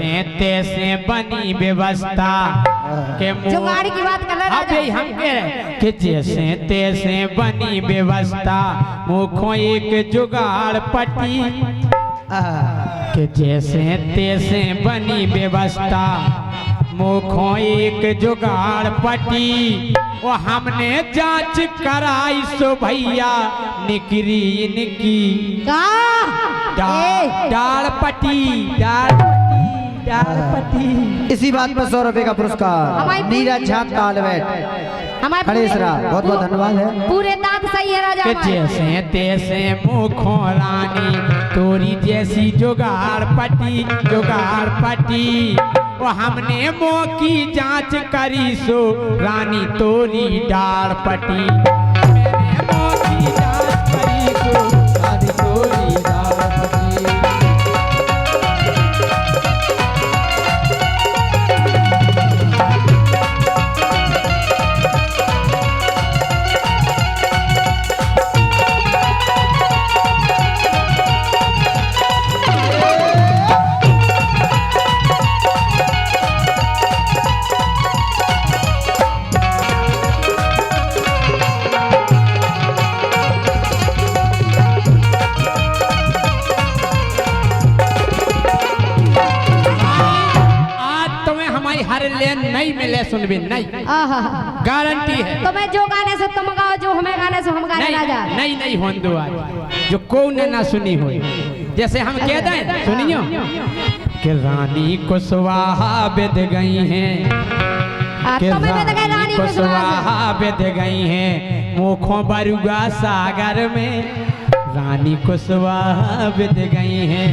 जैसे तैसे बनी व्यवस्था के जुगाड़ की बात कर रहा है हम कह रहे कि जैसे तैसे बनी व्यवस्था मुखों एक जुगाड़ पटी कि जैसे तैसे बनी व्यवस्था मुखों एक जुगाड़ पटी वो हमने जांच कराई सो भैया निकरी इनकी डाल पटी इसी बात पर 100 रुपए का पुरस्कार नीरज झा तालवेट खड़ेसरा बहुत बहुत धन्यवाद है। पूरे दांत सही है राजा जैसे तैसे मुखों रानी तोरी जैसी जुगाड़ पटी वो हमने मुँह की जांच करी सो रानी तोरी डाल पटी मैंने मुँह की जांच करी सो रानी तोरी डाल पटी। हर लेन नहीं मिले सुनबी नहीं गारंटी है। तो मैं जो गाने से तुम गाओ जो हमें गाने से हम गाने राजा नहीं होन दो आज जो कौन ना सुनी हो जैसे हम कह दें सुनियो कि रानी कुशवाहा बेद गई हैं कि रानी कुशवाहा बेद गई हैं मुखों बरुआ सागर में रानी कुशवाहा बेद गई हैं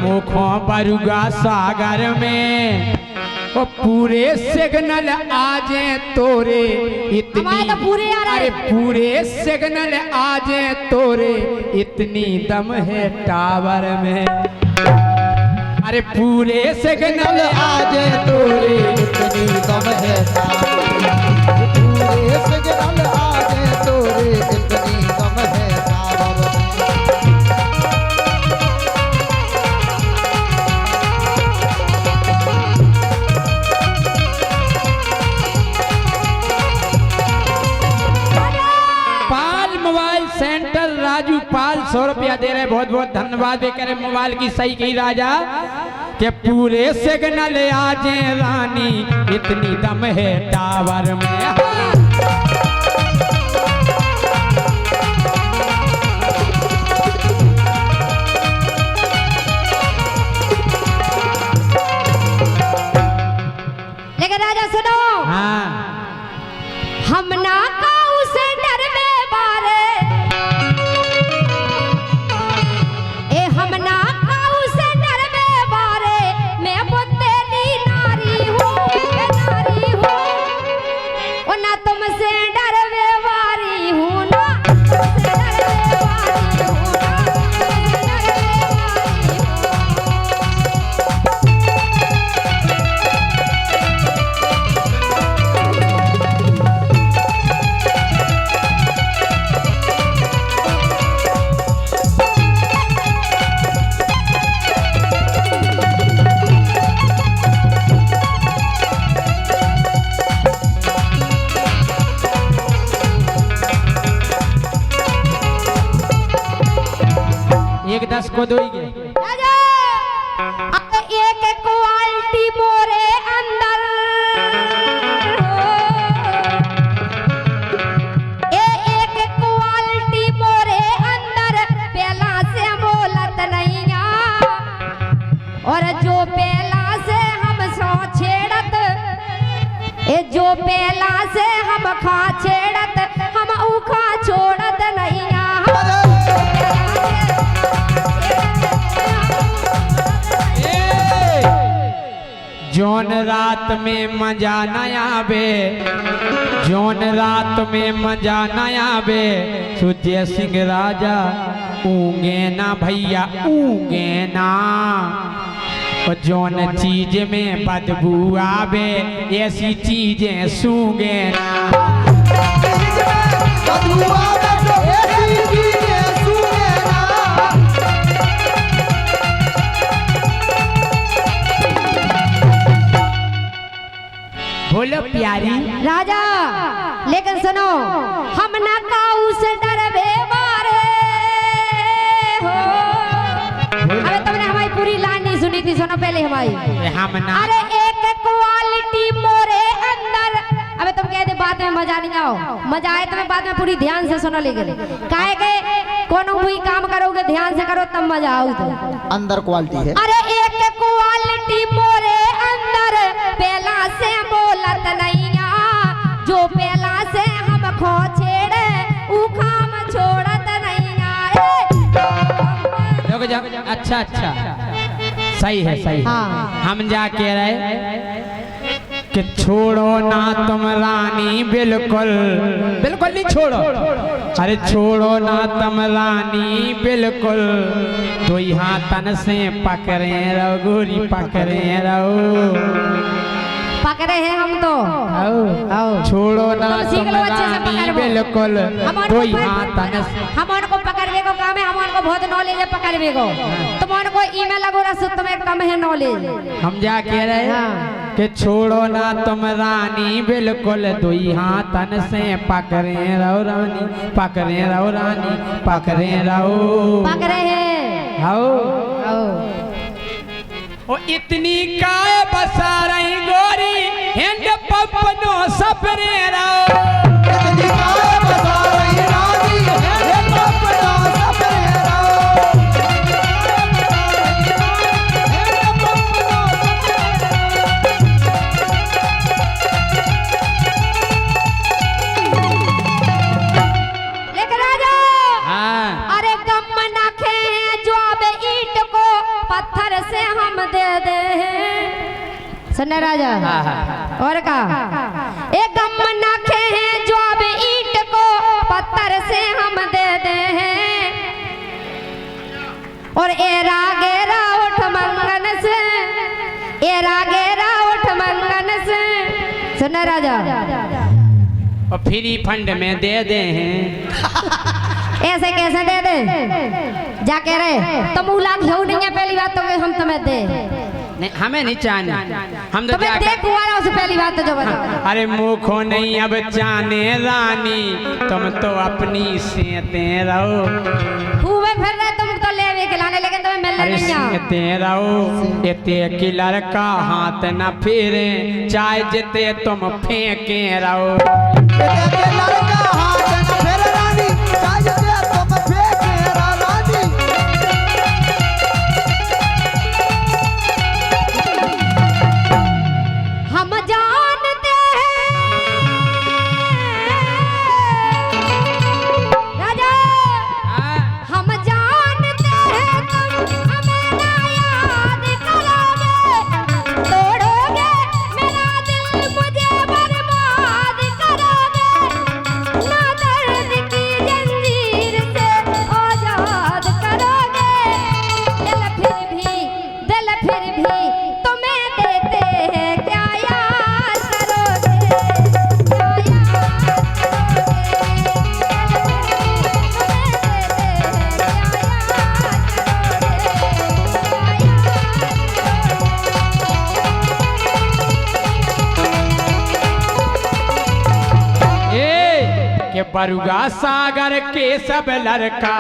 मुखों बरुआ सागर में वो पूरे सिग्नल आजे तोरे इतनी तो पूरे अरे पूरे सिग्नल आजे तोरे इतनी दम है टावर में अरे पूरे सिग्नल आजे तोरे इतनी दम है पूरे सिग्नल आजे तोरे इतनी दम है टावर में। राजू पाल 100 रुपया दे रहे बहुत बहुत धन्यवाद भी करे मोबाइल की सही की राजा के पूरे सिग्नल आजे रानी इतनी दम है टावर में। लेकिन राजा सुनो हाँ हम ना उसे डर में बारे एक 10 को दोगे एक क्वालिटी मोरे अंदर एक क्वालिटी मोरे अंदर पहला से बोलत नहीं और जो पहला से हम सो छेड़त जो पहला से हम खा छेड़त हम उखा छोड़त नहीं जौन रात में मजा न आवे जौन रात में मजा न आवे सुजय सिंह राजा ऊँगे ना भैया ऊँगे ना जौन चीज में बदबू आवे ऐसी चीजें सूंगे ना प्यारी। राजा लेकिन सुनो, हम ना काऊ से डरबे मारे हो। अबे तुमने हमारी पूरी लाइन नहीं सुनी थी, सुनो पहले हमारी। हम ना अरे एक क्वालिटी मोरे अंदर। अबे तुम कहते बाद में मजा नहीं आओ, मजा आए तुम्हें बाद में पूरी ध्यान से सुनो। लेकिन काहे के कोनो भी काम करोगे ध्यान से करो तब मजा आओ। तो अंदर क्वालिटी है। अरे एक क्वालिटी मोरे अंदर पहला से बोलत नैया, जो पहला से हम खो छेड़े ऊ खाम छोड़त नैया। रुक जा। अच्छा अच्छा सही है सही है। हाँ। हम जा कह रहे कि छोड़ो ना तुम रानी बिल्कुल बिल्कुल नहीं छोड़ो। अरे छोड़ो ना तुम रानी बिल्कुल, तो यहाँ तन से पकड़े रहो गोरी पकड़े रहो। पकड़े हैं हम तो। आओ छोड़ो ना तुम सीख तुम लो अच्छे से रानी पकड़ो। बिल्कुल, तो यहाँ तन से हम उनको पकड़ने को काम है, हम उनको बहुत नॉलेज है पकड़ने को। तुम उनको ईमेल लगो रहा तुम्हें कम है नॉलेज। हम जा कह रहे हैं कि छोड़ो ना तुम रानी बिल्कुल, दुई हाथन से पकड़े रहो रानी पकड़े रहो रानी पकड़े रहो। पकड़े हैं। आओ ओ इतनी काय बसा रही गोरी हैंड पंप नो सपने रहो। इतनी काय बसा रही रानी हैंड पंप नो सपने रहो। लेकिन राजा हाँ अरे गम नाखे जो अब ईंट को पत्थर से हम दे दे। सुन राजा। और का एक गम नाखे हैं जो अब ईंट को पत्थर से हम दे दे हैं, और एरा गेरा उठ मंगन से, एरा गेरा उठ मंगन से। सुन राजा। और फ्री फंड में दे दे हैं। ऐसे कैसे दे दे? जाके रहे तो मूला घेऊ नहीं है पहली बात तो हम तुम्हें दे नहीं, हमें नहीं चाहना। हम तो तुम्हें देख हुआ ना उसे पहली बात तो जो बताओ। अरे मुखो नहीं अब जाने रानी, तुम तो अपनी सेते रहो। हुए फिर रहे तुम तो ले खिलाने, लेकिन तुम्हें मिलने अरे नहीं आ। सेते रहो इते की लड़का हाथ न फेरे, चाहे जिते तुम फेंके रहो। इते लड़का हाथ न फेरे रानी, चाहे जिते तुम फेंके रहो रानी। हम जानते हैं राजा, हम जानते हैं तुम हमें ना याद करोगे, तोड़ोगे मेरा दिल मुझे बर्बाद करोगे, ना दर्द की जंजीर से आजाद करोगे। दिल फिर भी तुम्हें देते हैं क्या याद करोगे, क्या याद के बरुगा सागर के सब लड़का,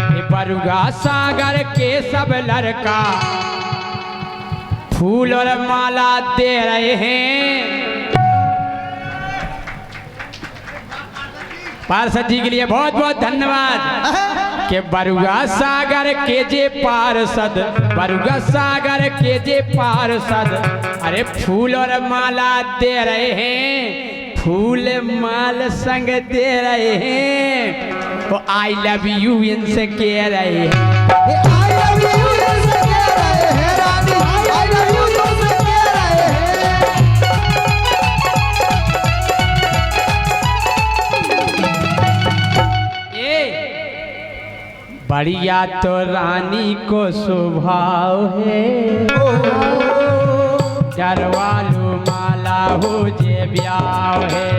ये बरुगा सागर के सब लड़का फूल और माला दे रहे हैं। पार्षद जी के लिए बहुत बहुत धन्यवाद। के बरुगा सागर के जे पार्षद, बरुगा सागर के जे पार्षद, अरे फूल और माला दे रहे हैं, फूल माल संग दे रहे हैं। वो आई लव यू इनसे कह रहे हैं। आई लव यू इनसे कह रहे हैं रानी, आई लव यू तुमसे कह रहे हैं। ए बढ़िया तो रानी को स्वभाव है, डरवालू माला हो जे ब्याह है।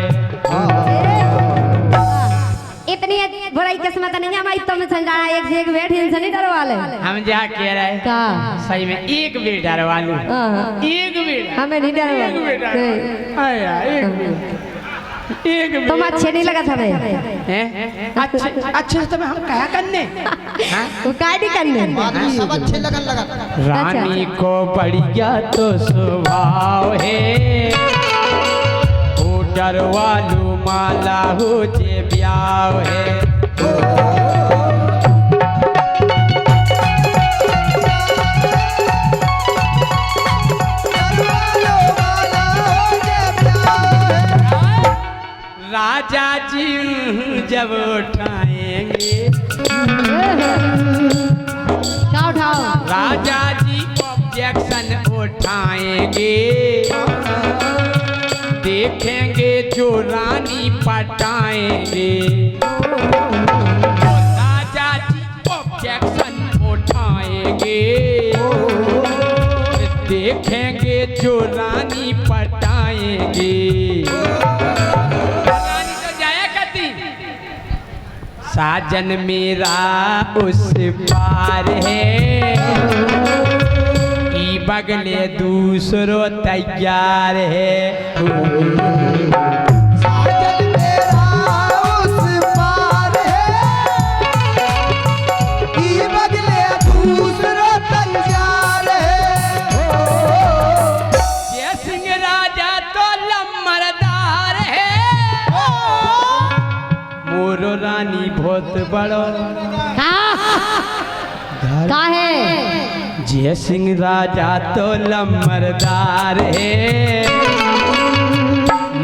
इतनी है बुराई किस्मत नहीं है हमारी तुम समझा एक से एक बैठ इंसान नहीं डरवा ले हम जा कह रहे का सही में एक भी डरवा लूं एक भी हमें नहीं डरवा एक भी तुम अच्छे नहीं लगा था मैं हैं अच्छे अच्छे से हम क्या करने वो काय नहीं करने सब अच्छे लगन लगा रानी को बढ़िया तो स्वभाव है ओ डरवालू माला हो जे ब्याह है राजा जी जब उठाएंगे क्या उठाओ राजा जी ऑब्जेक्शन उठाएंगे देखेंगे जो रानी पटाएंगे राजा जी ऑब्जेक्शन उठाएंगे देखेंगे जो रानी पटाएंगे साजन मेरा उस पार है ई बगले दूसरो तैयार है साजन मेरा उस पार है ई बगले दूसरो तैयार है ये सिंह राजा तो लम्बरदार है मोरो रानी बहुत बड़ो का है जय सिंह राजा तो लम्बरदार है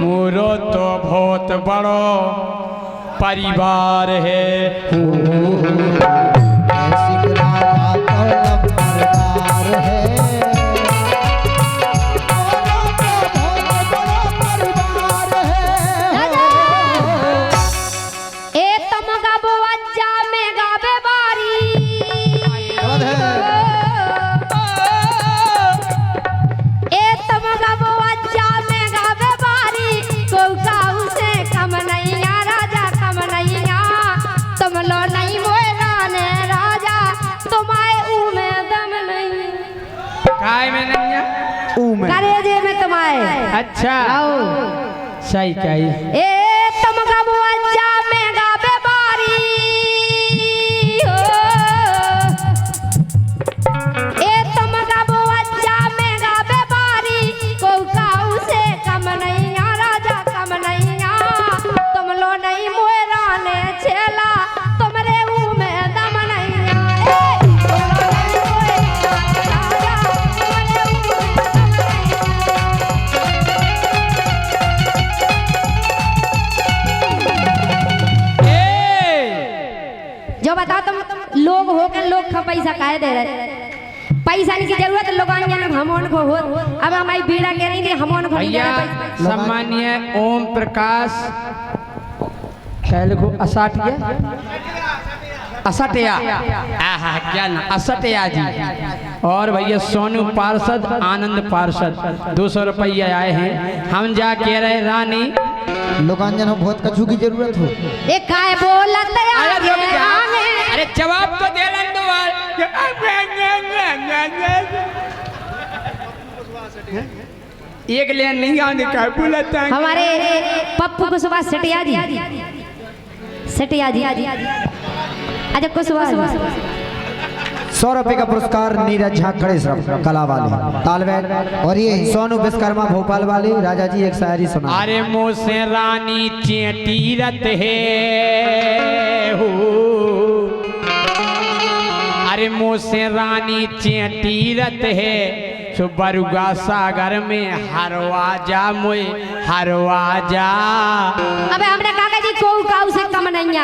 मोरो तो बहुत बड़ो परिवार है काय में नहीं है करेजे में तुम्हारे अच्छा सही कही ए तुम गाबो अच्छा में गाबे बारी हो ए तुम गाबो अच्छा में गाबे बारी को काऊ से कम नहीं आ राजा कम नहीं आ तुम लो नहीं मोरा ने छेला तुमरे ऊ में दम नहीं आ जो बताओ तुम लोग हो के लोग का पैसा काहे दे रहे पैसा की जरूरत लोग हमोन को हो अब हमारी बीड़ा कह रही थी हमोन को भैया सम्मानीय ओम प्रकाश को असटिया आहा क्या ना असटिया जी और भैया सोनू पार्षद आनंद पार्षद 200 रुपया आए हैं हम जा कह रहे रानी लोकांजन हो बहुत कछु की जरूरत हो ये काय बोलत अरे जवाब तो दे लन दो एक लेन नहीं आने का बोलता है हमारे पप्पू को सुबह सटिया जी अच्छा को सुबह 100 रुपए का पुरस्कार नीरज झा खड़े कला वाले तालवेट और ये सोनू विश्वकर्मा भोपाल वाले राजा जी एक शायरी सुना अरे मुँह से रानी चेटीरत है हो अरे मुँह से रानी चेटीरत है सो बरुगा सागर में हरवा जा मोए हरवा जा अबे हमने काका जी को काऊ से कम नहीं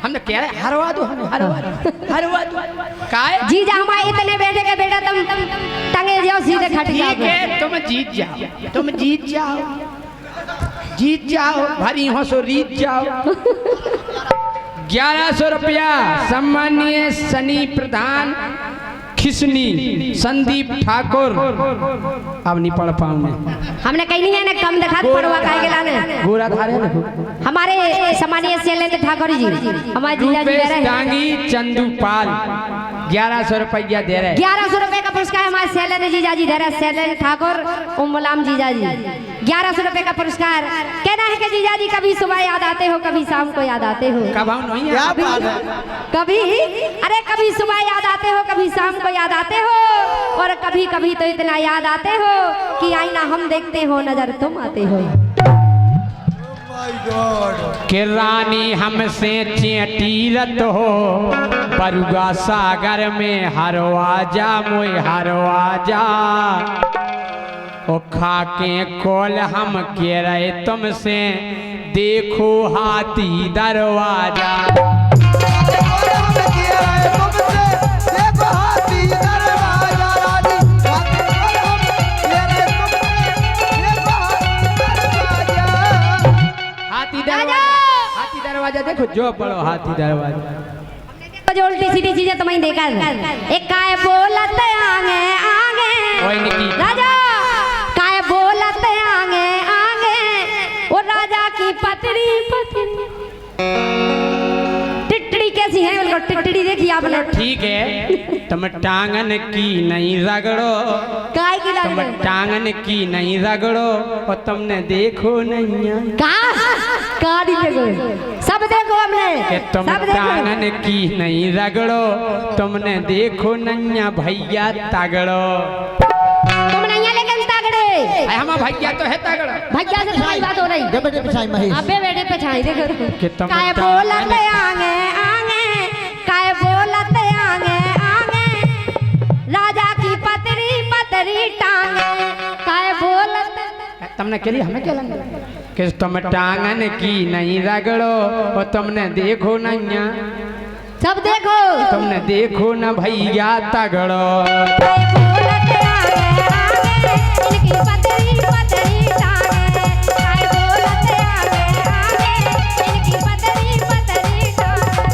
हमने कह रहे हरवा दो हरवा दो काय जीजा हमारे इतने बेटे के बेटा तुम टंगे जाओ सीधे खटिया ठीक है तुम जीत जाओ भरी हो सो रीत जाओ 1100 रुपया सम्मानीय सनी प्रधान खिसनी संदीप ठाकुर। अब नहीं पढ़ पाऊंगे, हमने कहीं नहीं है ना कम दिखा पड़वा काहे के लाने गोरा धारे देखो। हमारे सम्मानीय शैलेंद्र ठाकुर जी हमारे जीजा जी दे रहे हैं डांगी चंदूपाल 1100 रुपया दे रहे हैं। 1100 रुपए का पुरस्कार हमारे शैलेंद्र जीजा जी दे रहे हैं। शैलेंद्र ठाकुर उम्मलाम जीजा जी 1100 रुपए का पुरस्कार। कहना है कि जीजा जी कभी सुबह याद आते हो, कभी शाम को याद आते हो, कब हम नहीं है कभी अरे कभी सुबह याद आते हो, कभी शाम को याद आते हो, और कभी कभी तो इतना याद आते हो कि आईना हम देखते हो नजर तुम आते हो। कि रानी हमसे चेटीरत हो बरुआ सागर में हरवा जा मोय हरवा जा। ओ खाके कोल हम के रहे तुमसे देखो हाथी दरवाजा। हाथी दरवाजा देखो जो पढ़ो हाथी दरवाजा जो उल्टी सीधी चीजें तो मैं देखा एक काय बोलत आगे आगे राजा काय बोलत आगे आगे वो राजा की पतरी पतरी टिटड़ी कैसी है उनको टिटड़ी देखी आपने? ठीक है तुम टांगन की नहीं रगड़ो, काय की तुम टांगन की नहीं रगड़ो और तुमने देखो नहीं काड़ी देखो सब देखो हमने कि तुम टांगन की नहीं रगड़ो तुमने देखो नैया भैया तगड़ो। तुम नैया लेकिन तगड़े हम भैया तो है तगड़ो। भैया से सही बात हो रही बेटे पिछाई महेश अबे बेटे पे छाई देखो कि तुम काय बोलत आगे आगे काय बोलत आगे आगे राजा की पतरी पतरी टांगे काय बोलत तुमने के लिए हमें क्या लगा कि तुम टांगन की नहीं रगड़ो और तुमने देखो नैया सब देखो तुमने देखो न भैया तगड़ो। काय बोलत आगे आगे इनकी पतरी पतरी टांगे काय बोलत आगे आगे इनकी पतरी पतरी टांगे।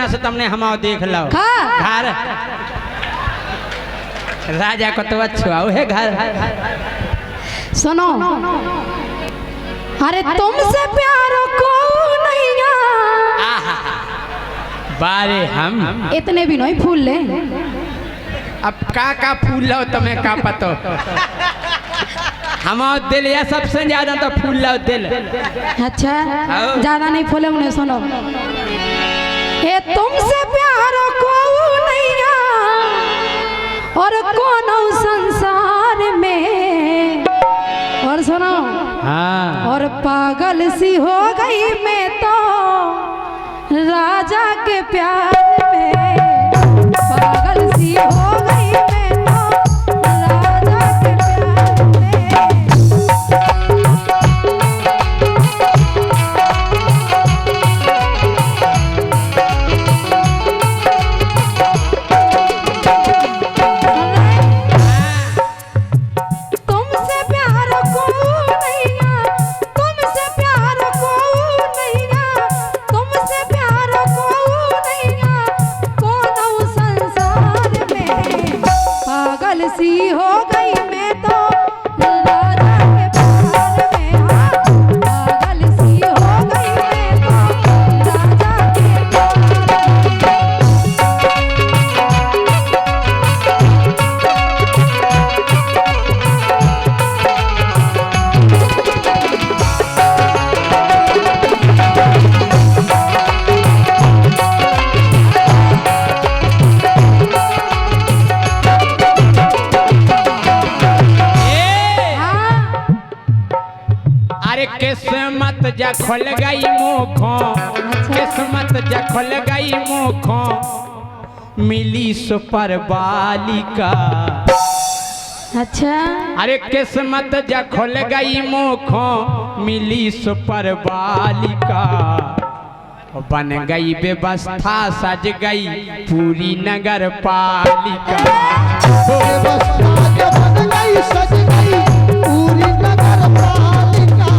से तुमने हमाओ देख लो घर राजा को तो अच्छा है घर। सुनो अरे तुमसे प्यार को नहीं बारे हम इतने भी नहीं फूल ले। अब का फूल लो तुम्हें का पतो हमाओ दिल या सबसे ज्यादा तो फूल लो दिल। अच्छा ज्यादा नहीं फूले उन्हें सुनो ये तुमसे प्यार को नहीं और कौन संसार में और सुनो हाँ और पागल सी हो गई मैं तो राजा के प्यार में पागल सी हो गई मैं तो राजा के प्यार में। सी हो गई मैं तो राजा के प्यार में पागल सी हो गई मैं तो राजा के किस्मत जा खुल गई मुखों किस्मत जा खुल गई मुखों मिली सुपर बालिका। अच्छा अरे किस्मत जा खुल गई मुखों मिली सुपर बालिका। बन गई व्यवस्था सज गई पूरी नगर पालिका। बन गई सज गई पूरी नगर पालिका।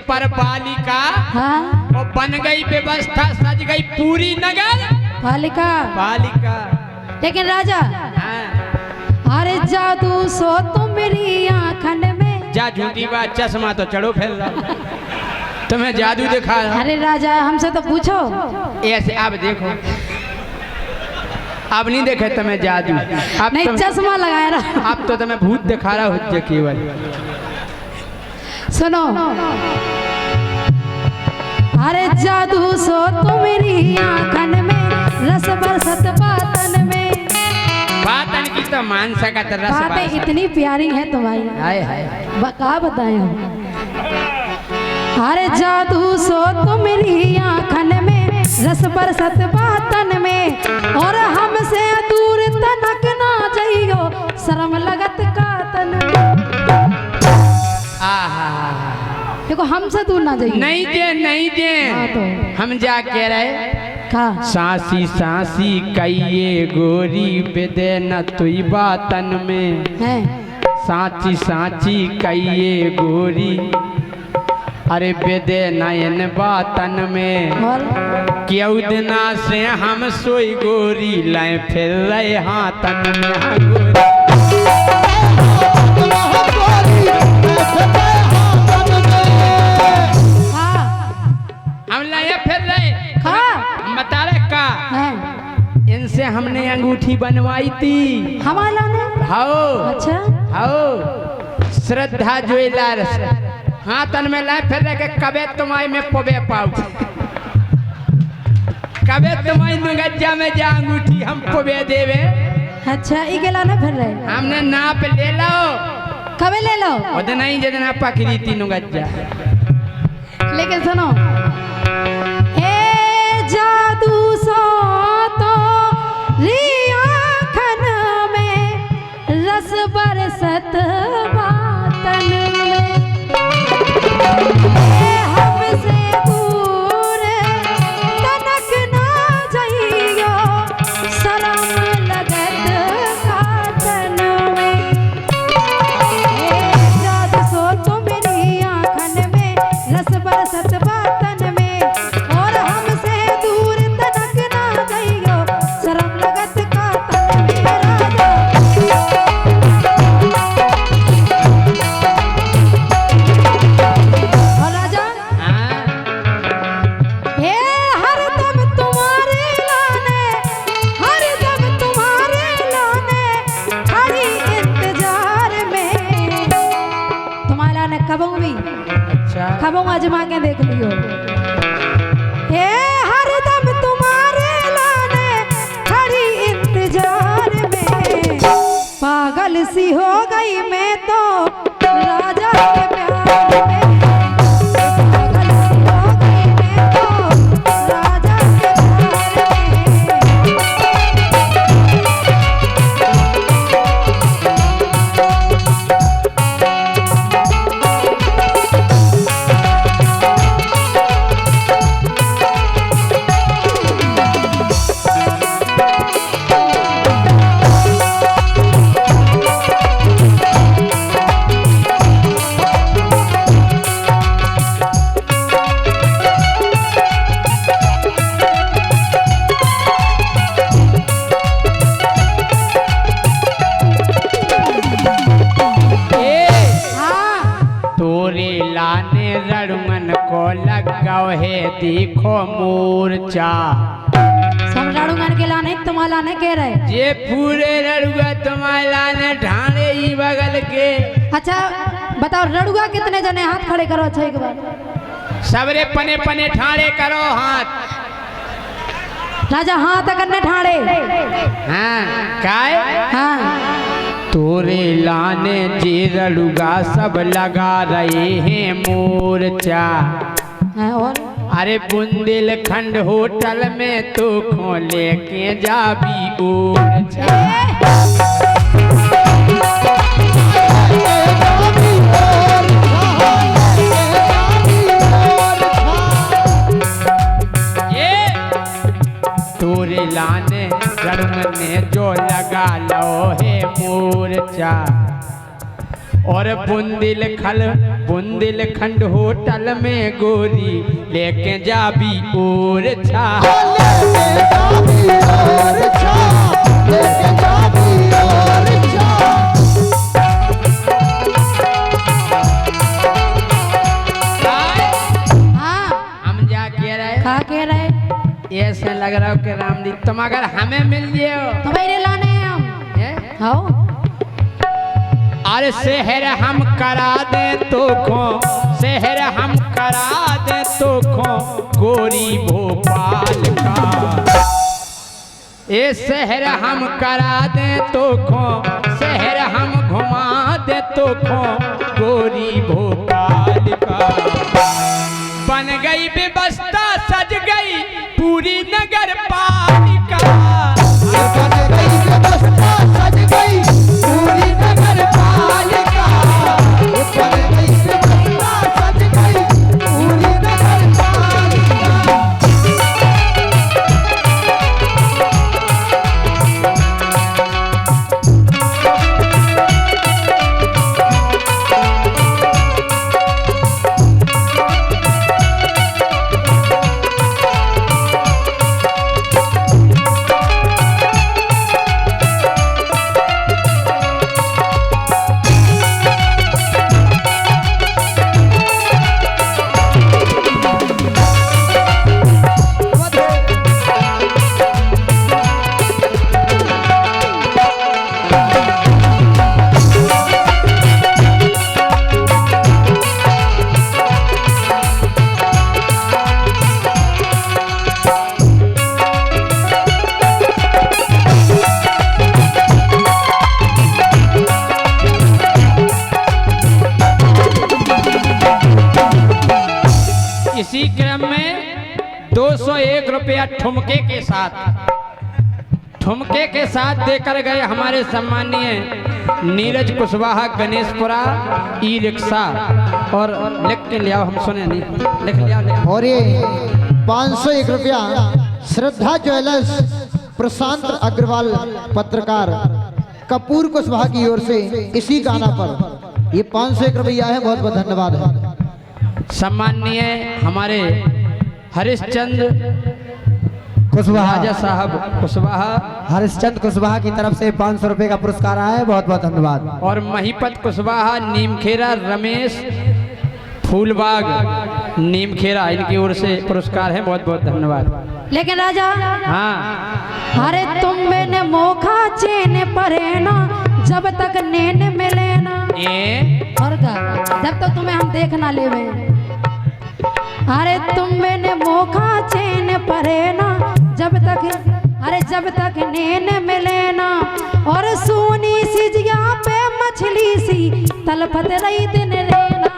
पर बालिका हाँ वो बन गई व्यवस्था, सज गई पूरी नगर बालिका। बालिका। लेकिन राजा हाँ। अरे जादू सो तुम मेरी आंखन में। जा झूठी बात, चश्मा तो चढ़ो फिर रहा तुम्हें जादू दिखा। अरे राजा हमसे तो पूछो। ऐसे आप देखो, अब नहीं देखे तुम्हें जादू, अब नहीं चश्मा लगाया रहा। अब तो तुम्हें भूत दिखा रहा हो केवल। सुनो, अरे जादू सो तुम मेरी आंखन में, रस बरसत बातन में। बातन की तो मान सका तो रस बातें इतनी प्यारी है तुम्हारी, हाय हाय क्या बताएं हम। अरे जादू सो तुम मेरी आंखन में, रस बरसत बातन में। और हमसे दूर तनक ना जाइयो, शर्म लगत कातन में। देखो हमसे दूर ना जाइए। नहीं दे नहीं दे। हाँ तो हम जा कह रहे का सांसी सांसी कहिए गोरी बेदे न तुई बातन में है। सांची सांची कहिए गोरी, अरे बेदे नयन बातन में। और क्यों दिना से हम सोई गोरी, लाए फिर रहे हाथन में। हाँ गोरी हम लाए फिर रहे। हम बता रहे का है। इनसे हमने अंगूठी बनवाई थी। हमारा ने हाओ अच्छा हाओ श्रद्धा ज्वेलर्स हाथन में लाए फिर रहे। कबे तुम्हारी में पबे पाऊ, कबे तुम्हारी नुगज्जा में जा अंगूठी हम पबे देवे। अच्छा ई गेला ना फिर रहे। हमने नाप ले लो। कबे ले लो। वो नहीं जदना पकड़ी थी नुगज्जा। लेकिन सुनो, हे जादू सो तो आँखन में, रस बरसत बातन में। हमसे दूर तनक ना जाइयो, शर्म लगत कातन में। जादू सो तो मेरी आँखन में, रस बरसत बातन में। और हमसे दूर तनक ना जाइयो, शर्म लगत कातन में। और राजा हे हरदम तुम्हारे लाने, हरदम तुम्हारे लाने, खड़ी इंतजार में। तुम्हारे लाने कब भी अच्छा खबों आजमा के देख लियो। हे हरदम तुम्हारे लाने, खड़ी इंतजार में। पागल सी हो गई मैं तो राजा के प्यार में। पागल सी हो गई मैं तो राजा के प्यार में। रड़ुमन को लगाओ है देखो मूर्छा। सब रड़ुमन के लाने तुम्हारा लाने कह रहे। ये पूरे रड़ुआ तुम्हारे लाने ढाणे ही बगल के। अच्छा बताओ रड़ुआ कितने जने हाथ खड़े करो। अच्छा एक बार सबरे पने पने ठाणे करो हाथ। राजा हाथ करने ठाणे। हाँ काय हाँ तोरे लाने जे रड़ुगा सब लगा रहे हैं मोर्चा। और अरे बुंदेलखंड होटल में तो खो लेके जाबी ओरछा। तोरे लाने रड़ुमन ने जो लगा लो है मोर्चा। और बुंदेलखंड होटल में गोरी लेके जाबी और छा हम जा कह रहे खा के रहे ऐसे लग रहा हो कि राम जी तुम अगर हमें मिल जियो तुम्हारे लाने हैं हम हाँ अरे शहर हम करा दे तो खो शहर हम करा दे तो खो गोरी भोपाल का ये शहर हम करा दे तो खो शहर हम घुमा दे तो खो गोरी भोपाल का बन गई व्यवस्था सज गई पूरी नगर पालिका बन गई व्यवस्था सज गई पूरी नगर पालिका बन गई व्यवस्था सज गई पूरी नगर पालिका इसी क्रम में 201 रुपया ठुमके के साथ देकर गए हमारे सम्मानीय नीरज कुशवाहा गणेशपुरा ई रिक्शा और लिख के लिया हम सुने नहीं लिख लिया और ये 501 रुपया श्रद्धा ज्वेलर्स प्रशांत अग्रवाल पत्रकार कपूर कुशवाहा की ओर से इसी गाना पर ये 501 रुपया है। बहुत बहुत धन्यवाद है। सम्मानीय हमारे हरिश्चंद्र कुशवाहा राजा साहब कुशवाहा हरिश्चंद्र कुशवाहा की तरफ से 500 रुपए का पुरस्कार आया है। बहुत बहुत धन्यवाद। और महिपत कुशवाहा नीमखेरा रमेश फूलबाग नीमखेरा इनकी ओर से पुरस्कार है। बहुत बहुत धन्यवाद। लेकिन राजा हाँ अरे तुम मैंने मोखा चेन परे ना जब तक नैन मिले ना और का जब तक तुम्हें हम देख ना लेवे। अरे तुम मैंने मोखा चेन परे ना जब तक नैन मिले ना और सोनी सी जिया पे मछली सी तलपत रही दिन लेना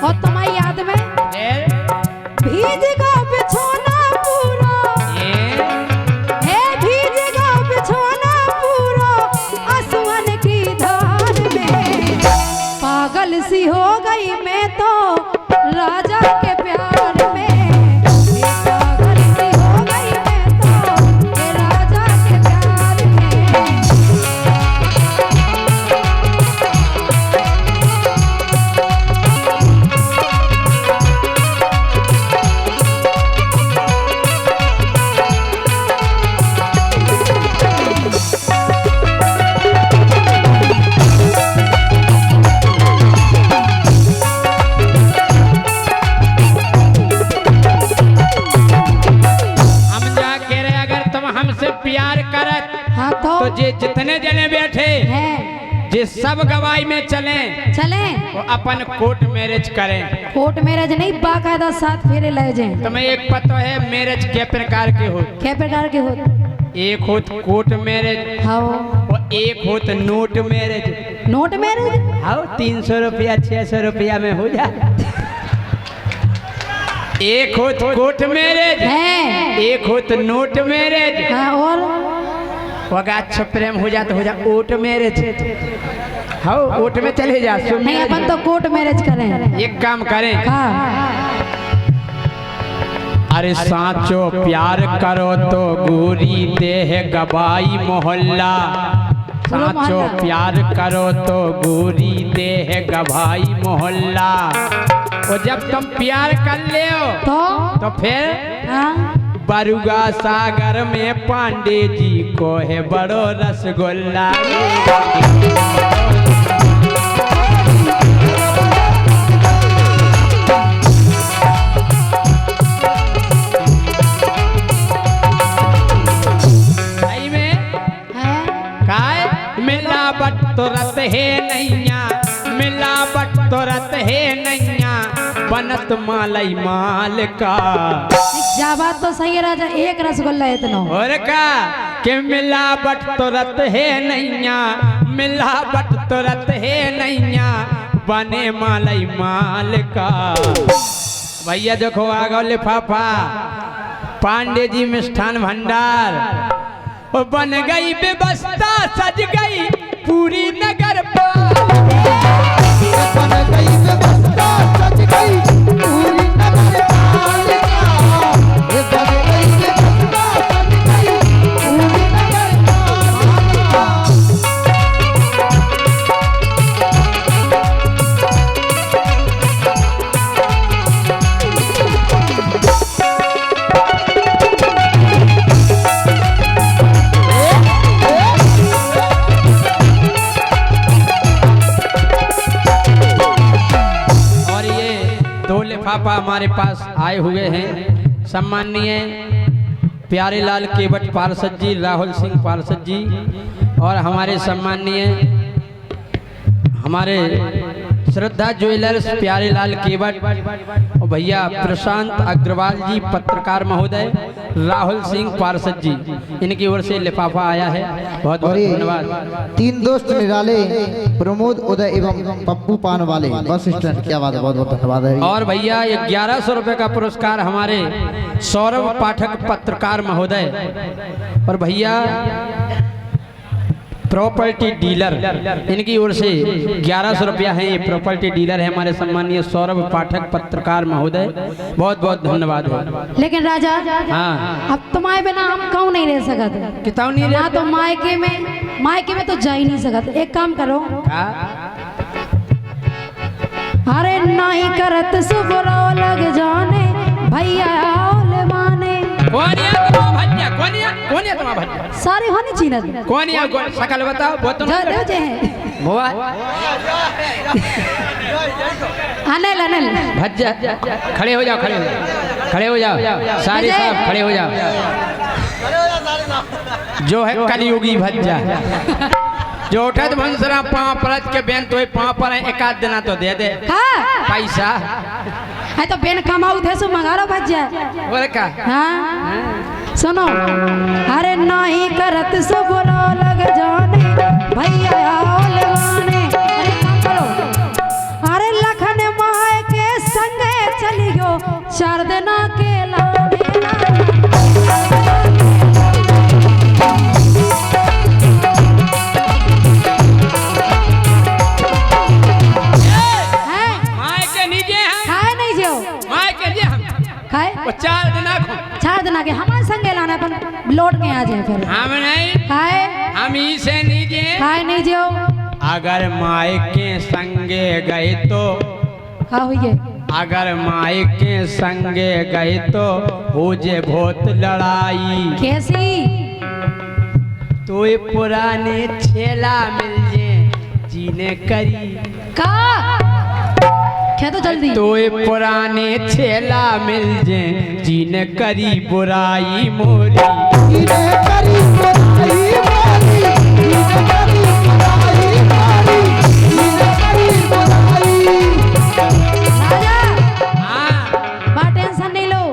और तुम्हारी याद में भीज का बिछोना पूरा भीज का बिछोना पूरा आसमान की धार में पागल सी हो गई मैं तो राजा के प्यार में पागल सी हो गई मैं तो राजा के प्यार में। प्यार करत हाँ तो जे जितने जने बैठे हैं जे सब गवाही में चले वो अपन कोर्ट मैरिज करें। कोर्ट मैरिज नहीं बाकायदा साथ फेरे ले जाएं। तुम्हें एक पता है मैरिज के प्रकार के हो? क्या प्रकार के हो? एक होत कोर्ट मैरिज हाँ और एक होत नोट मैरिज। नोट मैरिज हाँ 300 रुपया 600 रुपया में हो जाए। एक होत कोर्ट मैरिज है एक होत नोट मैरिज। हाँ और वगा अच्छा प्रेम हो जा तो हो जा ओट मैरिज। हाँ ओट में चले जा। नहीं अपन तो कोर्ट मैरिज करें। एक काम करें हाँ अरे साचो प्यार करो तो गोरी देह गवाई मोहल्ला, साचो प्यार करो तो गोरी देह गवाई मोहल्ला। और जब तुम प्यार कर ले हो तो फिर बरुआ सागर में पांडे जी को है बड़ो रसगुल्ला। मिलावट तो रत है नैया, मिलावट तो रत है नैया, बनत मालई माल का। जा बात तो सही है राजा, एक रसगुल्ला इतना और का कि मिलावट तो रत है नैया, मिलावट तो रत है नैया, बने मालई माल का। भैया देखो आ गो लिफाफा पांडे जी मिष्ठान भंडार। और बन गई व्यवस्था, सज गई पूरी नगर बन गई व्यवस्था, सज गई पूरी नगर पालिका। बन गई व्यवस्था, सज गई पूरी नगर पालिका। लिफाफा हमारे पास आए हुए हैं सम्माननीय प्यारेलाल केवट पार्षद जी, राहुल सिंह पार्षद जी, और हमारे सम्माननीय हमारे श्रद्धा ज्वेलर्स प्यारेलाल केवट, और भैया प्रशांत अग्रवाल जी पत्रकार महोदय, राहुल सिंह पार्षद जी, इनकी ओर से लिफाफा आया है। बहुत बहुत धन्यवाद। 3 दोस्त निराले प्रमोद उदय एवं पप्पू पान वाले बस स्टैंड, क्या बात है, बहुत बहुत धन्यवाद है। और भैया ये 1100 रुपए का पुरस्कार हमारे सौरभ पाठक पत्रकार महोदय, और भैया प्रॉपर्टी डीलर, इनकी ओर से 1100 रुपया है। ये प्रॉपर्टी डीलर है हमारे सम्मानीय सौरभ पाठक पत्रकार महोदय, बहुत बहुत धन्यवाद है। लेकिन राजा हाँ, अब तुम्हारे बिना हम क्यों नहीं रह सकते? कितना नहीं ना तो मायके में तो जा ही नहीं सकते। एक काम करो, अरे नहीं करत सुबरो लग जाने भैया ले माने। कोनिया तुम्हारा भज्जा सारे होने चीनत कोनिया सकल बताओ बहुत तो जो जे है मोआ अनिल भज्जा खड़े हो जाओ, खड़े हो जाओ सारे सब खड़े हो जाओ। जो है कलयुगी भज्जा जो उठत भंसरा पाँव परत के बेन तो पाँव पर एक आध देना तो दे दे पैसा है तो बेन कमाऊ थे सो मंगारो भज्जा बोले का। हाँ सुनो, अरे नहीं करत सो बुरा लग जाने भैया लगाने। अरे काम करो, अरे लखन माए के संगे चलियो 4 दिना के लाने। वो 4 दिन के हमारे संगे लाना अपन लौट के आ जाए। फिर हम नहीं खाए, हम ही से नहीं जे खाए नहीं जो। अगर माए के संगे गए तो हाँ हुई, अगर माए के संगे गए तो हो जे बहुत लड़ाई। कैसी? तो ये पुराने छेला मिल जे जीने करी का तो जल्दी। तो ये पुराने छेला मिल जे जीने करी बुराई मोरी, जीने करी बुराई मोरी, जीने करी बुराई मोरी, जीने करी बुराई। राजा हाँ बात टेंशन नहीं लो,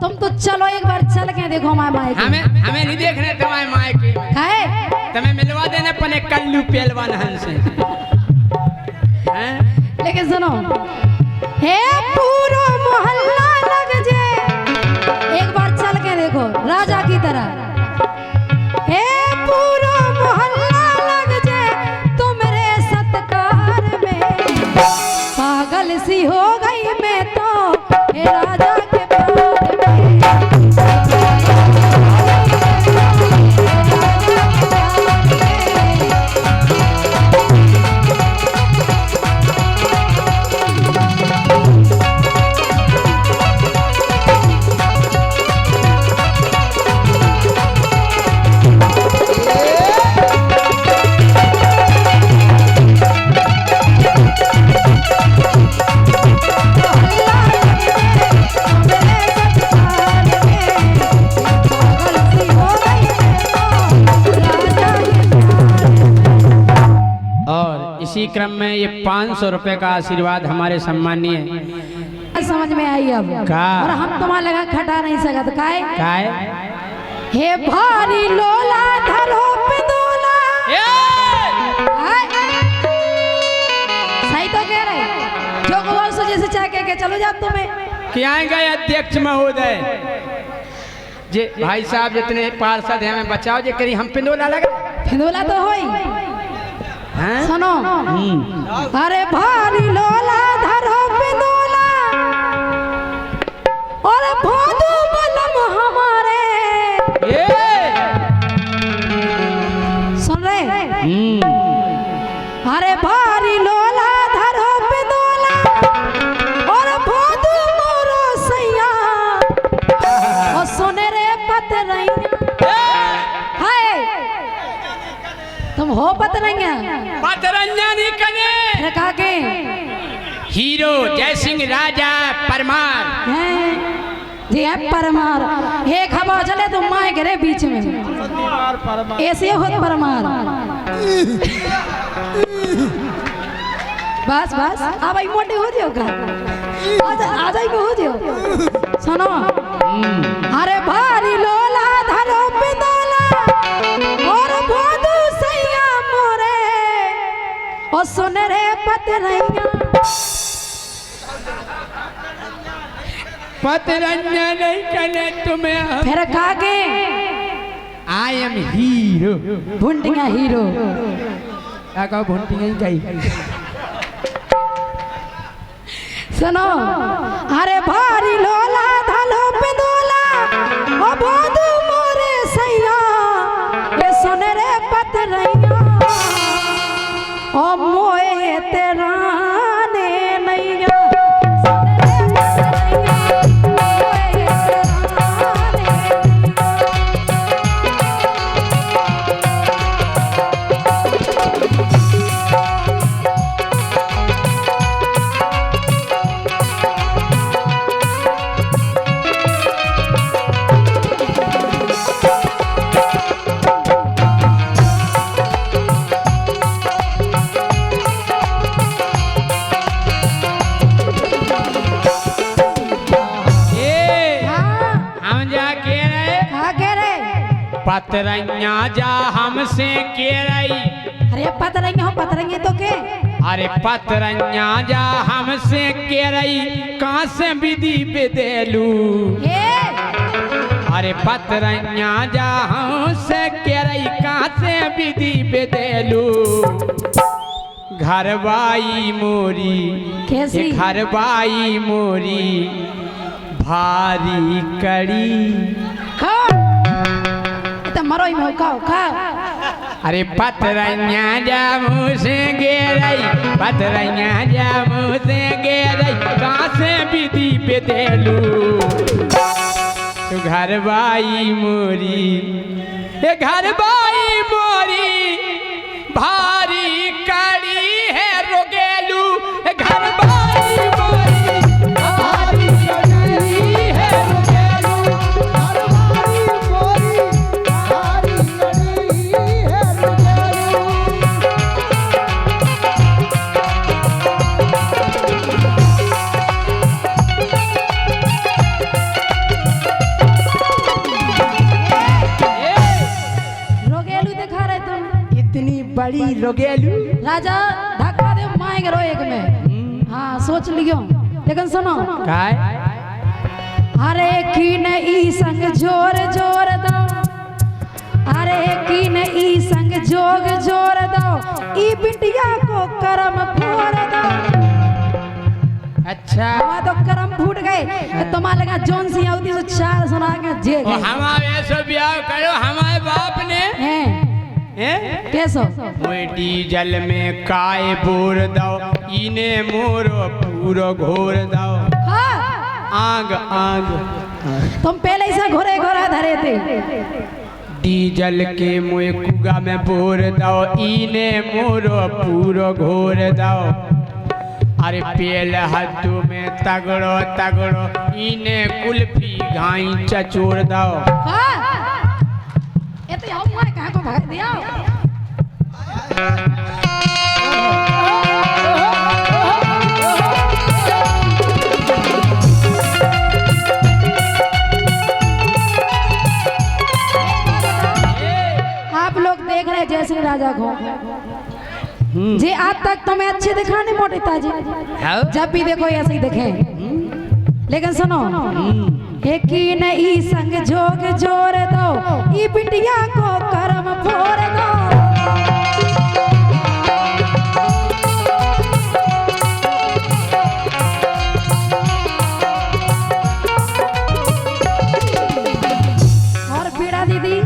तुम तो चलो एक बार चल के देखो हमारे माए के। हमें नहीं देखने तुम्हारे माए के खाए तुम्हें मिलवा देने पने कल्लू पहलवान हंसे। लेकिन सुनो, हे पूरा मोहल्ला लग जे, एक बार चल के देखो राजा की तरह। हे पूरा मोहल्ला लग जे तुम्हारे सत्कार में, पागल सी हो गई मैं तो हे राजा के प्यार में। इसी क्रम में ये 500 रुपए का आशीर्वाद हमारे सम्मानीय समझ में आई अब का? और हम तुम्हारा लगा खटा नहीं सकत काहे काय हे भारी लोला धरो पिदोला हाय। सही तो कह रहे जो गोवाल से जैसे चाह के चलो जा तुम्हें क्या गए अध्यक्ष महोदय जे भाई साहब जितने पार्षद हैं हमें बचाओ जे करी हम पिंडोला लगा पिदोला तो होई हैं सुनो अरे भारी लोला धरो पिदोला और भोदू बलम हमारे ये सुन रहे अरे भारी लोला धरो पिदोला और भोदू मोरो सैया और सुने रे पतरैया हाय तुम हो पतरैया पतरंजनी कने फिर कहा के हीरो जय सिंह राजा परमार हैं जी है परमार एक हवा चले तो माए गिरे बीच में ऐसे हो परमार बस बस अब आई मोटे हो जियो का आज आई हो जियो सुनो अरे भारी लोला धरो पिदोला और भोदू सैया मोरे और सुन रे पतरैया पतरंजन कने तुम्हें फिर कागे आई एम हीरो भुंटिया हीरो क्या कहो भुंटिया ही कही सुनो अरे भारी लोला धलो पिदोला ओ भोदू मोरे सैया ये सुन रे पतरैया ओ मोए तेरा ने नैया पतरैया जा हमसे के रही अरे पतरैया हो पतरैया तो के अरे पतरैया जा हमसे के रही कहाँ से विधि बेदेलू अरे पतरैया जा हमसे के रही कहाँ से विधि बेदेलू घरवाई मोरी कैसी घरवाई मोरी भारी कड़ी खा तो मरो ही में खाओ खाओ अरे पतरैया जा मुँह से गेरई पतरैया जा मुँह से गेरई कहाँ से विधि पे देलू तो घरवाई मोरी ये घरवाई मोरी भारी कड़ी है रोगेलू घरवाई मोरी भारी कड़ी है रोगेलू बड़ी रोगेलू राजा धक्का दे माएंगे रो एक में हाँ सोच लियो लेकिन सुनो काय अरे की न ई संग जोर जोर दो अरे की न ई संग जोग जोर दो ई बिटिया को करम फोड़ दो अच्छा हवा तो करम फूट गए तुम्हारे लगा जोन सी आउती तो चार सुना के जे हमारे सब ब्याह करो हमारे बाप ने हैं कैसो मोए डीजल में काय बोर दो इने मोरो पूरो घोर दो आग आग तुम पहले ऐसा घोरे घोरा धरे थे डीजल के मोए कुगा में बोर दो इने मोरो पूरो घोर दो अरे पेल हद्दू में तगड़ो तगड़ो इने कुल्फी घाई चचोर दो ये तो हम कहाँ को भगा दिया देख रहे जय सिंह राजा को जी, आज तक तुम्हें अच्छे दिखा नहीं मोटे ताजी, जब भी देखो ऐसे ही दिखे। लेकिन सुनो, एक ही नहीं संग जोग जोर दो, ई बिटिया को कर्म फोड़ दो। और पीड़ा दीदी,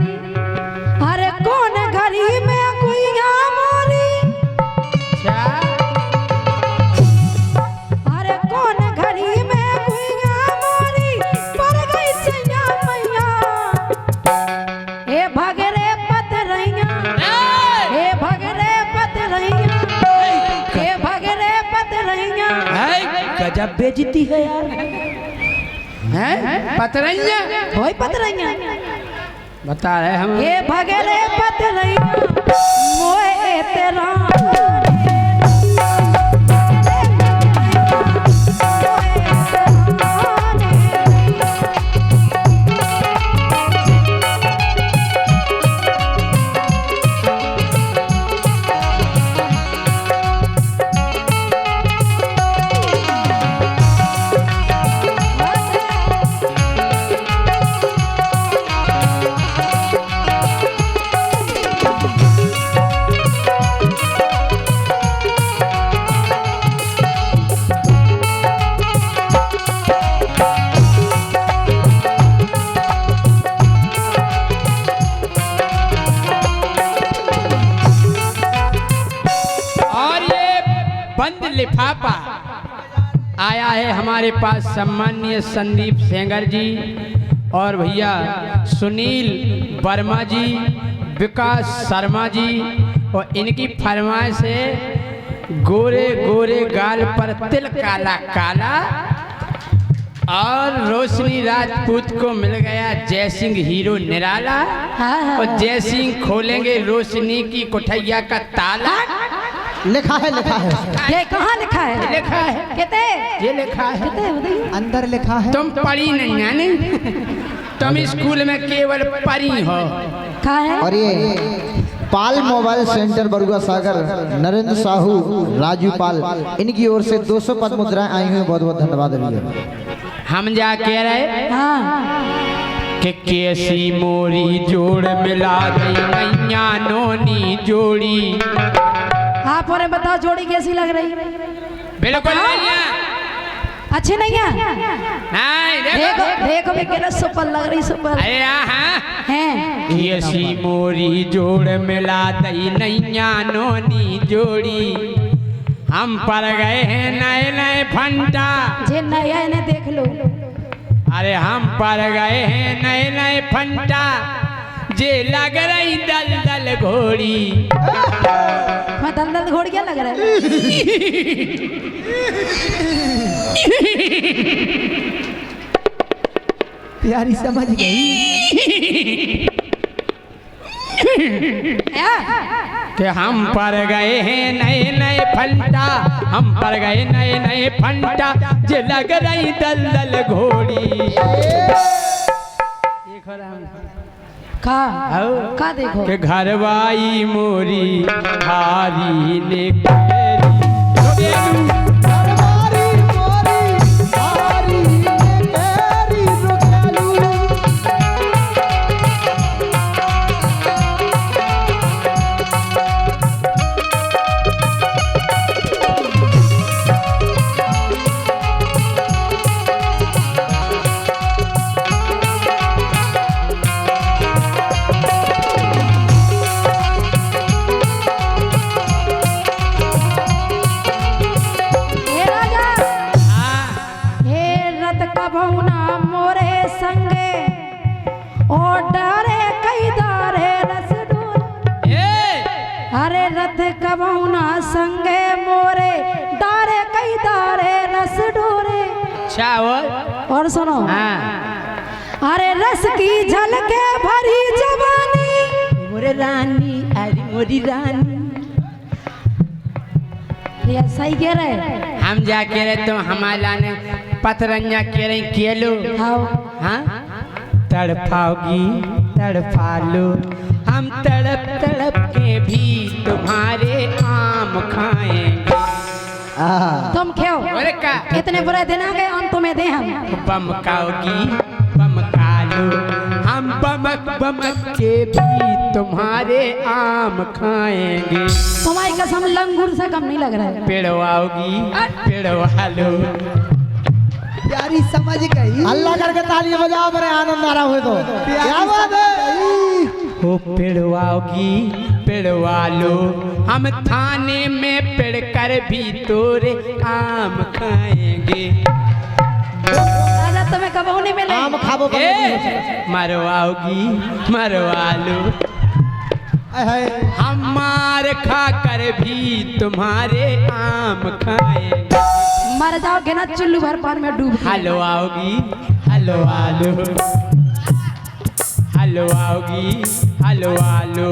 अरे कौन घड़ी में कुइया मोरी, अरे कौन घड़ी में कुइया मोरी, पर गई सैया मैया, हे भगरे पतरैया, हे भगरे पतरैया, हे भगरे पतरैया। गजब बेइज्जती है यार, हैं पतरैया, होई पतरैया, बता रहे हम। हे भगरे पतरैया मोए तेरा लिफाफा आया है हमारे पास सम्माननीय संदीप सेंगर जी और भैया सुनील वर्मा जी, विकास शर्मा जी, और इनकी फरमाइश है गोरे गोरे गाल पर तिल काला काला, और रोशनी राजपूत को मिल गया जय सिंह हीरो निराला, और जय सिंह खोलेंगे रोशनी की कोठैया का ताला। लिखा है ये कहाँ लिखा है? लिखा है कहते ये लिखा है अंदर लिखा है। तुम पढ़ी नहीं है नहीं, तुम स्कूल में केवल पढ़ी हो। कहाँ है? और ये पाल मोबाइल सेंटर बरुआ सागर, नरेंद्र साहू, राजू पाल, इनकी ओर से 200 पद मुद्राएं आई हुई, बहुत बहुत धन्यवाद भैया। हम जा कह रहे हाँ कि कैसी मोरी जोड़ मिला गई नैया नोनी जोड़ी। आप और बताओ जोड़ी कैसी लग रही? बिल्कुल नहीं है, अच्छी नहीं है। नहीं देखो देखो भी कितना सुपर लग रही, सुपर। अरे हाँ हैं कैसी मोरी जोड़ मिला दई नैया नोनी जोड़ी, हम पर गए हैं नए नए फंटा। जे नया इन्हें देख लो। अरे हम पर गए हैं नए नए फंटा, जे लग रही दल दल घोड़ी। मैं दल दल घोड़ी क्या लग रहा है? प्यारी समझ गई कि हम पर गए हैं नए नए फंटा, हम पर गए नए नए फंटा, जे लग रही दल दल घोड़ी। का देखो के घरवाई मोरी हारी ने कबौना संगे मोरे डारे कई दारे रस डोरे। और सुनो अरे रस की झलके भरी जवानी मोरे रानी, अरे मोरी रानी। ये सही कह रहे हम जा कह रहे तो हमारा ने पतरंजा कह रही केलो। हाँ तड़पाओगी तड़पा लो, हम तड़प तड़प हाँ। तुम खेओ अरे का इतने बुरे दिन आ गए हम तुम्हें दे हम बम खाओगी बम खा लो हम बमक बमक के भी तुम्हारे आम खाएंगे। तुम्हारी कसम लंगूर से कम नहीं लग रहा है। पेड़वाओगी पेड़वा लो प्यारी समझ गई। अल्लाह करके तालियां बजाओ, मेरे आनंद आ रहा हुए तो क्या बात है। हो पेड़वाओगी पेड़वा लो हम थाने में पेड़ कर भी तोरे आम खाएंगे। राजा तुम्हें कब नहीं मिले आम खाबो मरवाओगी मरवा लो हम मार खा कर भी तुम्हारे आम खाएंगे। मर जाओगे ना चुल्लू भर पानी में डूब के। हलवाओगी हलवा लो हलवाओगी हलवा लो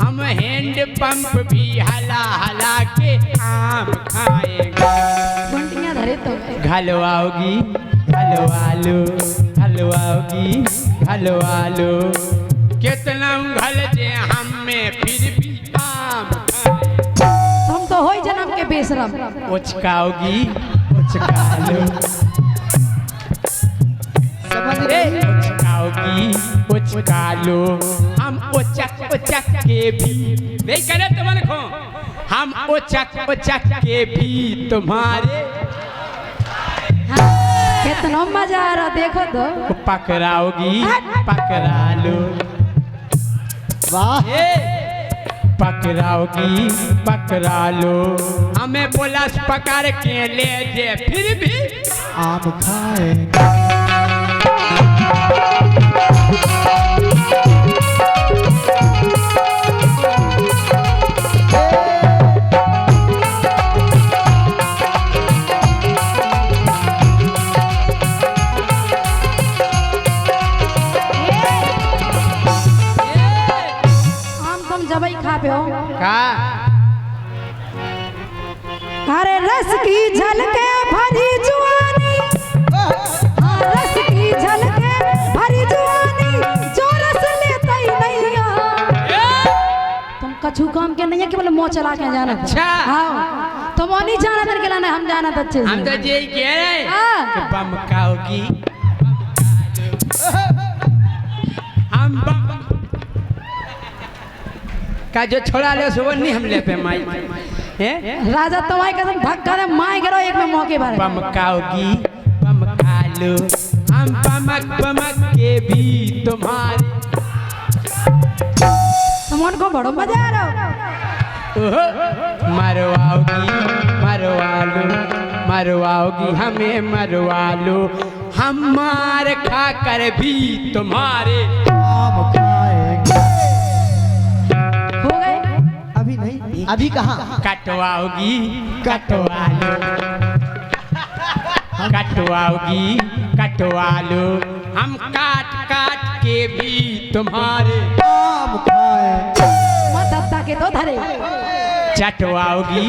हम हैंड पंप भी हला हला के आम खाएंगे। घंटियां धरे तो हलवाओगी हलवा लो हलवाओगी हलवा लो कितना उघल जे हम में फिर भी आम खाएंगे। हम तो हो ही जन्म के बेशरम। उचकाओगी उचका लो समझ गई। उचकाओगी उचका लो हम उचक उचक के भी नहीं करे तुम खो हम उचक उचक के भी तुम्हारे कितना मजा आ रहा देखो तो। पकड़ाओगी पकड़ा लो वाह। पकड़ाओगी पकड़ा लो हमें पुलिस पकड़ के ले जे फिर भी आम खाएंगे। आम तुम जबई खा पे हो। का अरे रस की झलके भरी जुआनी हाँ, रस की झलके भरी जुआनी जो रस लेता ही नहीं आ। तुम कछु काम के नहीं है कि बोले मुँह चला के जाना था। अच्छा। हाँ तुम वो नहीं जाना था कि हम जाना था अच्छे हम तो से। यही कह रहे हाँ। कि बम खाओगी हम बम का जो छोड़ा ले सो नहीं हम ले पे माई हैं राजा तुम्हारी कसम धक्का दे माए गिरो एक में मौके पर। बम खाओगी बम खा लो हम बमक बमक के भी तुम्हारे तुम उनको बड़ो मजा आ रहा हो। ओहो, मरवाओगी मरवा लो मरवाओगी हमें मरवा लो हम मार खा कर भी तुम्हारे आम खाएंगे। हो गए अभी नहीं। अभी कहाँ। कटवाओगी कटवा लो कटवाओगी कटवा लो हम काट काट के भी तुम्हारे आम खाएंगे। मत के तो धरे चटवाओगी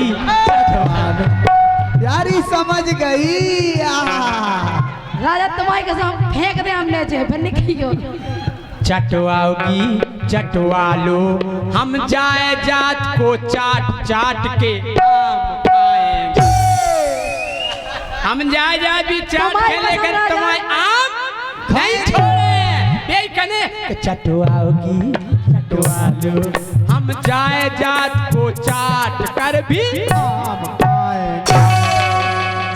प्यारी समझ गई। राजा तुम्हारी कसम फेंक दे हम ले जाए फिर निकलियो। चटवाओगी चटवा लो हम जाए जात को चाट चाट के आम खाएंगे। हम जाए जात भी चाट के लेकर तुम्हारे आम नहीं छोड़े यही कने चटवाओगी चटवा लो हम जाए जात को चाट कर भी आम खाएंगे।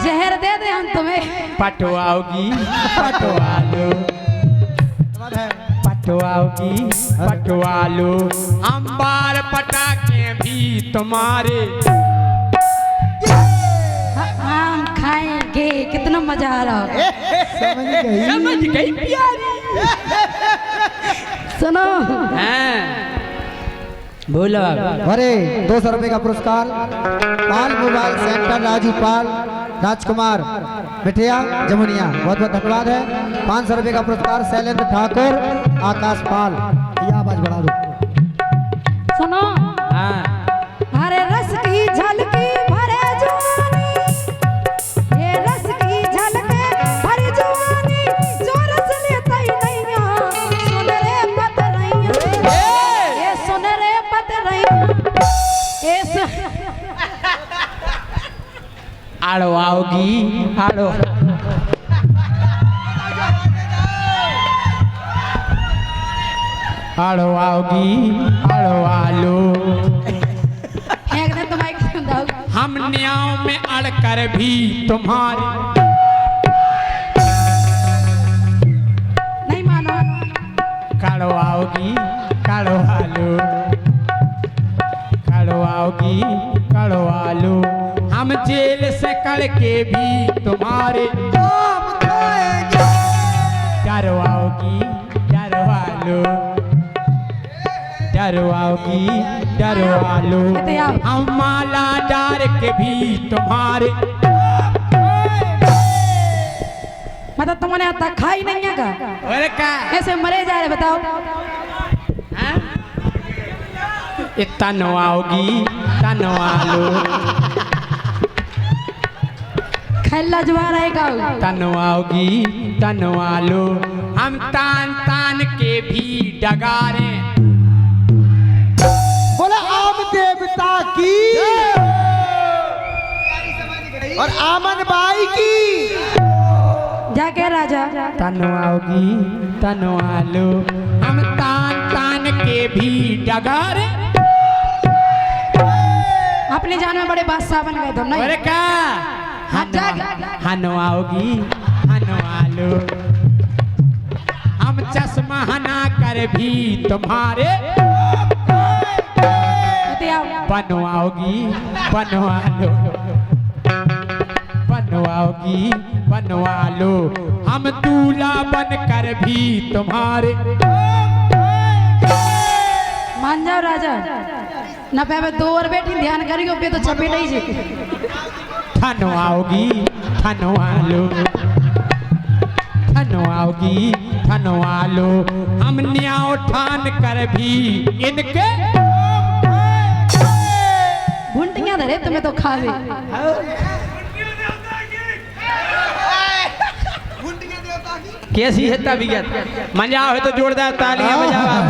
जहर दे दे हम तुम्हें। पटवाओगी पटवा लो पटवाओगी पटवा लो हम बार पटाखे भी तुम्हारे आम खाएंगे कितना मजा आ रहा होगा। समझ गई। समझ गई प्यारी सुनो हैं बोलो अरे 200 रुपए का पुरस्कार पाल मोबाइल सेंटर राजू पाल राजकुमार मिठिया जमुनिया, बहुत बहुत धन्यवाद है। 500 रुपए का पुरस्कार शैलेंद्र ठाकुर आकाश पाल। ये आवाज बढ़ा दो। सुनो हाँ अरे रस की झलकी भरे जुआनी ये रस की झलके भरे जुआनी जो रस लेता ही नहीं यहाँ सुन रे पत रही ये सुन रे पत रही ये आड़ो आओगी आड़ो आड़ो आओगी आड़ो आलो एकदम तुम्हारे सुनाओ हम न्याव में अड़कर भी तुम्हारे नहीं मानो काड़ो आओगी काड़ो आलो काड़ो आओगी काड़ो आलो हम जेल से कड़ के भी तुम्हारे डरो आओगी डरो आलो डरो आओगी डरो आलो हम माला डार के भी तुम्हारे मतलब तुमने आता खाई नहीं है का और क्या ऐसे मरे जा रहे बताओ इतना नवाओगी तनवालो खेला जुआ रहेगा तनवाओगी तनवालो हम तान तान के भी डगारे बोला आम देवता की और आमन बाई की जाके राजा तनवाओगी तनवालो हम तान तान के भी डगारे अपने जान में बड़े बादशाह बन गए तुम नहीं और क्या हनवाओगी हनवालो हम चश्मा हना कर भी तुम्हारे बनवाओगी बनवालो बनवाओगी बनवालो हम दूल्हा बन कर भी तुम्हारे मान जाओ राजा ना पे दो और बैठी ध्यान करियो पे तो चपेट ही जी थनवाओगी थनवालो थनवाओगी थनवालो हम न्याय ठान कर भी इनके घुंटियां धरे तुम्हें तो खावे कैसी है तबीयत मजा हो तो जोरदार तालियां बजाओ आप